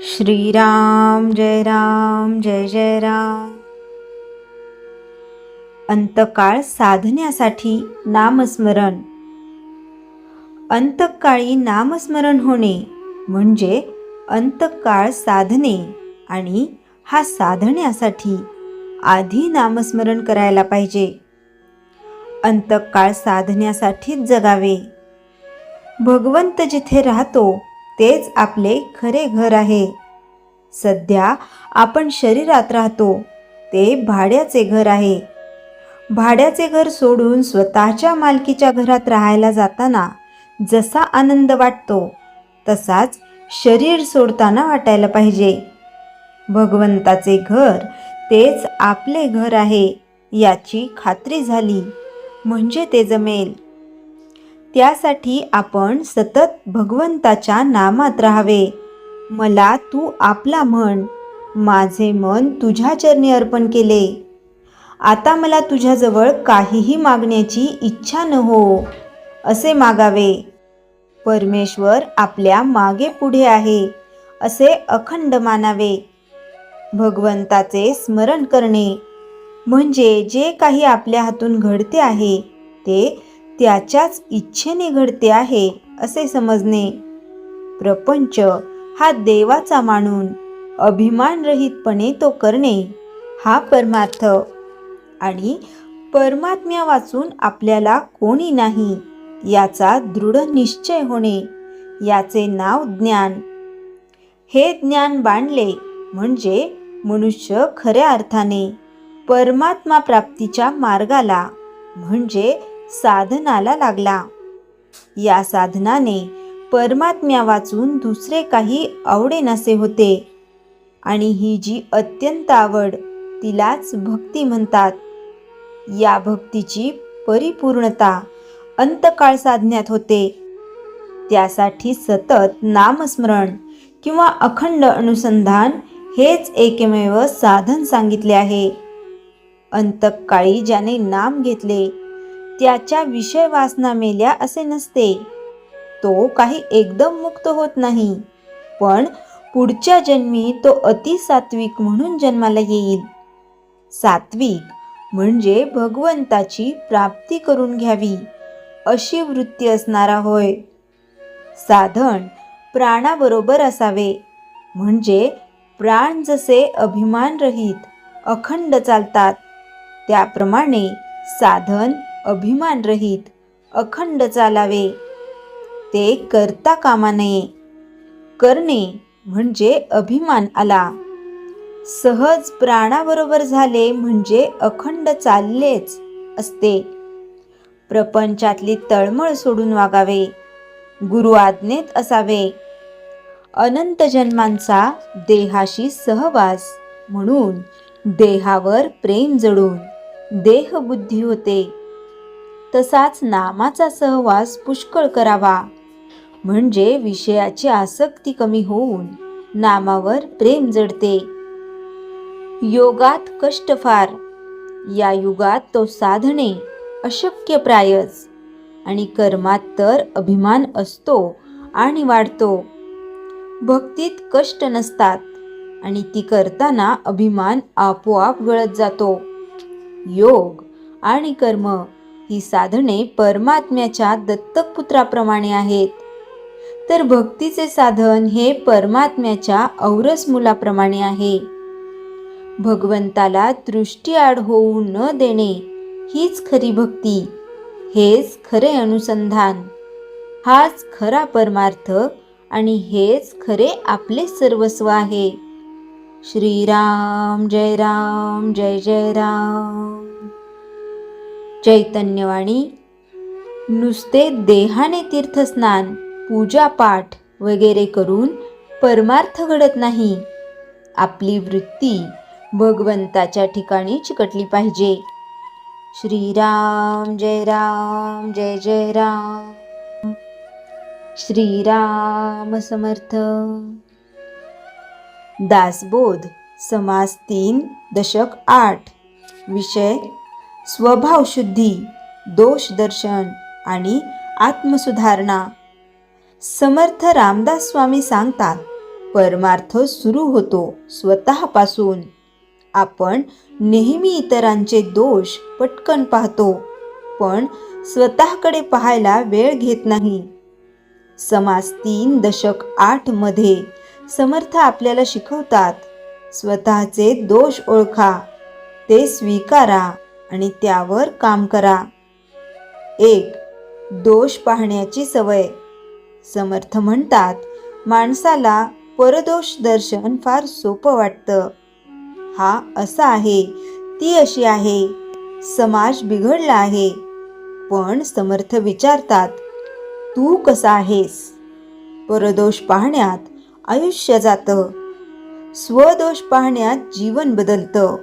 श्रीराम जय राम जय जय राम. अंतकाळ साधण्यासाठी नामस्मरण. अंतकाळी नामस्मरण होणे म्हणजे अंतकाळ साधणे, आणि हा साधण्यासाठी आधी नामस्मरण करायला पाहिजे. अंतकाळ साधण्यासाठीच जगावे. भगवंत जिथे राहतो तेच आपले खरे घर आहे. सध्या आपण शरीरात राहतो ते भाड्याचे घर आहे. भाड्याचे घर सोडून स्वतःच्या मालकीच्या घरात राहायला जाताना जसा आनंद वाटतो तसाच शरीर सोडताना वाटायला पाहिजे. भगवंताचे घर तेच आपले घर आहे याची खात्री झाली म्हणजे ते जमेल. त्यासाठी आपण सतत भगवंताच्या नामात राहावे. मला तू आपला म्हण, माझे मन तुझ्या चरणी अर्पण केले. आता मला तुझ्याजवळ काहीही मागण्याची इच्छा न हो असे मागावे. परमेश्वर आपल्या मागे पुढे आहे असे अखंड मानावे. भगवंताचे स्मरण करणे म्हणजे जे काही आपल्या हातून घडते आहे ते त्याच्याच इच्छेने घडते आहे असे समजणे. प्रपंच हा देवाचा मानून अभिमानरहितपणे तो करणे हा परमार्थ. आणि परमात्म्या वाचून आपल्याला कोणी नाही याचा दृढ निश्चय होणे याचे नाव ज्ञान. हे ज्ञान बांधले म्हणजे मनुष्य खऱ्या अर्थाने परमात्मा प्राप्तीच्या मार्गाला म्हणजे साधनाला लागला. या साधनाने परमात्म्या वाचून दुसरे काही आवडेनासे होते, आणि ही जी अत्यंत आवड तिलाच भक्ती म्हणतात. या भक्तीची परिपूर्णता अंतकाळ साधण्यात होते. त्यासाठी सतत नामस्मरण किंवा अखंड अनुसंधान हेच एकमेव साधन सांगितले आहे. अंतकाळी ज्याने नाम घेतले त्याच्या विषय वासना मेल्या असे नसते. तो काही एकदम मुक्त होत नाही, पण पुढच्या जन्मी तो अतिसात्विक म्हणून जन्माला येईल. सात्विक म्हणजे भगवंताची प्राप्ती करून घ्यावी अशी वृत्ती असणारा होय. साधन प्राणाबरोबर असावे म्हणजे प्राण जसे अभिमानरहित अखंड चालतात त्याप्रमाणे साधन अभिमानरहित अखंड चालावे. ते करता कामा नये. करणे म्हणजे अभिमान आला. सहज प्राणाबरोबर झाले म्हणजे अखंड चाललेच असते. प्रपंचातली तळमळ सोडून वागावे. गुरु आज्ञेत असावे. अनंत जन्मांचा देहाशी सहवास म्हणून देहावर प्रेम जडून देहबुद्धी होते. तसाच नामाचा सहवास पुष्कळ करावा म्हणजे विषयाची आसक्ती कमी होऊन नामावर प्रेम जडते. योगात कष्ट फार. या युगात तो साधणे अशक्य प्रायच, आणि कर्मात तर अभिमान असतो आणि वाढतो. भक्तीत कष्ट नसतात आणि ती करताना अभिमान आपोआप गळत जातो. योग आणि कर्म ही साधने परमात्म्याच्या दत्तक पुत्राप्रमाणे आहेत, तर भक्तीचे साधन हे परमात्म्याच्या औरस मुलाप्रमाणे आहे. भगवंताला दृष्टीआड होऊ न देणे हीच खरी भक्ती, हेच खरे अनुसंधान, हाच खरा परमार्थ, आणि हेच खरे आपले सर्वस्व आहे. श्रीराम जय राम जय जय राम. चैतन्यवाणी. नुसते देहाने तीर्थस्नान पूजापाठ वगैरे करून परमार्थ घडत नाही. आपली वृत्ती भगवंताच्या ठिकाणी चिकटली पाहिजे. श्रीराम जय राम जय जय राम. श्रीराम समर्थ. दासबोध समास 3 दशक 8. विषय स्वभावशुद्धी, दोष दर्शन आणि आत्मसुधारणा. समर्थ रामदास स्वामी सांगतात, परमार्थ सुरू होतो स्वतःपासून. आपण नेहमी इतरांचे दोष पटकन पाहतो, पण स्वतःकडे पाहायला वेळ घेत नाही. समाज 3.8 मध्ये समर्थ आपल्याला शिकवतात, स्वतःचे दोष ओळखा, ते स्वीकारा आणि त्यावर काम करा. 1. दोष पाहण्याची सवय. समर्थ म्हणतात, माणसाला परदोष दर्शन फार सोपं वाटतं. हा असा आहे, ती अशी आहे, समाज बिघडला आहे. पण समर्थ विचारतात, तू कसा आहेस? परदोष पाहण्यात आयुष्य जातं, स्वदोष पाहण्यात जीवन बदलतं.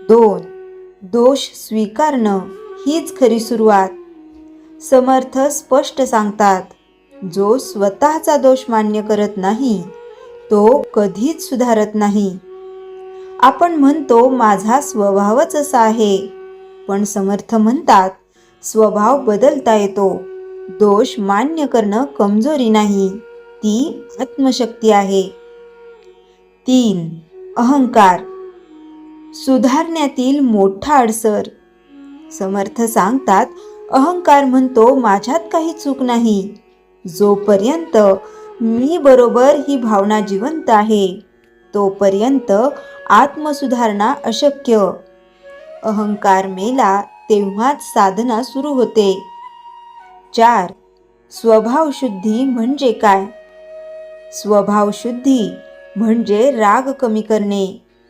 2. दोष स्वीकारणं हीच खरी सुरुवात. समर्थ स्पष्ट सांगतात, जो स्वतःचा दोष मान्य करत नाही तो कधीच सुधारत नाही. आपण म्हणतो माझा स्वभावच असा आहे, पण समर्थ म्हणतात स्वभाव बदलता येतो. दोष मान्य करणं कमजोरी नाही, ती आत्मशक्ती आहे. 3. अहंकार सुधारण्यातील मोठा अडसर. समर्थ सांगतात, अहंकार म्हणतो माझ्यात काही चूक नाही. जोपर्यंत मी बरोबर ही भावना जिवंत आहे, तोपर्यंत आत्मसुधारणा अशक्य. अहंकार मेला तेव्हाच साधना सुरू होते. 4. स्वभावशुद्धी म्हणजे काय? स्वभावशुद्धी म्हणजे राग कमी करणे,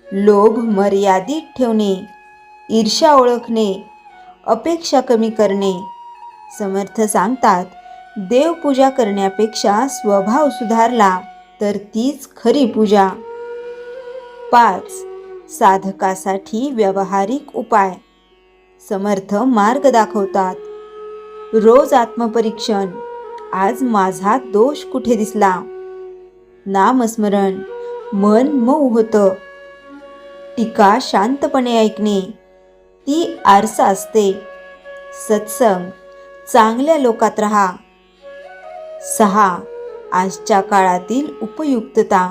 लोभ मर्यादित ठेवणे, ईर्ष्या ओळखणे, अपेक्षा कमी करणे. समर्थ सांगतात, देवपूजा करण्यापेक्षा स्वभाव सुधारला तर तीच खरी पूजा. 5. साधकासाठी व्यावहारिक उपाय. समर्थ मार्ग दाखवतात. रोज आत्मपरीक्षण. आज माझा दोष कुठे दिसला? नामस्मरण. मन मऊ होतं. टीका शांतपणे ऐकणे, ती आरसा असते. सत्संग. चांगल्या लोकात राहा. 6. आजच्या काळातील उपयुक्तता.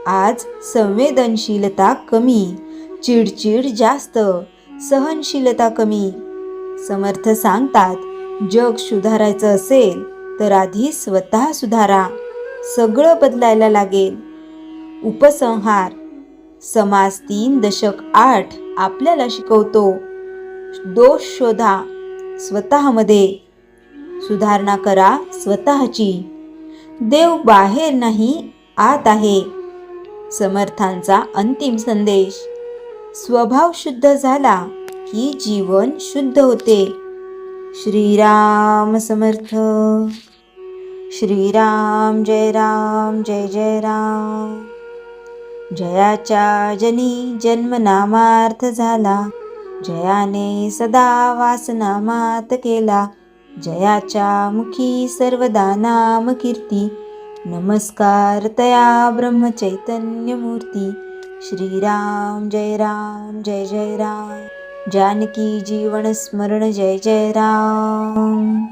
आज संवेदनशीलता कमी, चिडचिड जास्त, सहनशीलता कमी. समर्थ सांगतात, जग सुधारायचं असेल तर आधी स्वतः सुधारा, सगळं बदलायला लागेल. उपसंहार. समाज 3.8 आपल्याला शिकवतो, दोष शोधा स्वतःमध्ये, सुधारणा करा स्वतःची. देव बाहेर नाही, आत आहे. समर्थांचा अंतिम संदेश. स्वभाव शुद्ध झाला की जीवन शुद्ध होते. श्रीराम समर्थ. श्रीराम जय राम जय जय राम. जयाच्या जनी जन्मनामार्थ झाला, जयाने सदा वासनामात केला. जयाच्या मुखी सर्वदा नाम कीर्ती, नमस्कार तया ब्रह्मचैतन्य मूर्ती. श्रीराम जय जय राम. जानकी जीवन स्मरण जय जय राम.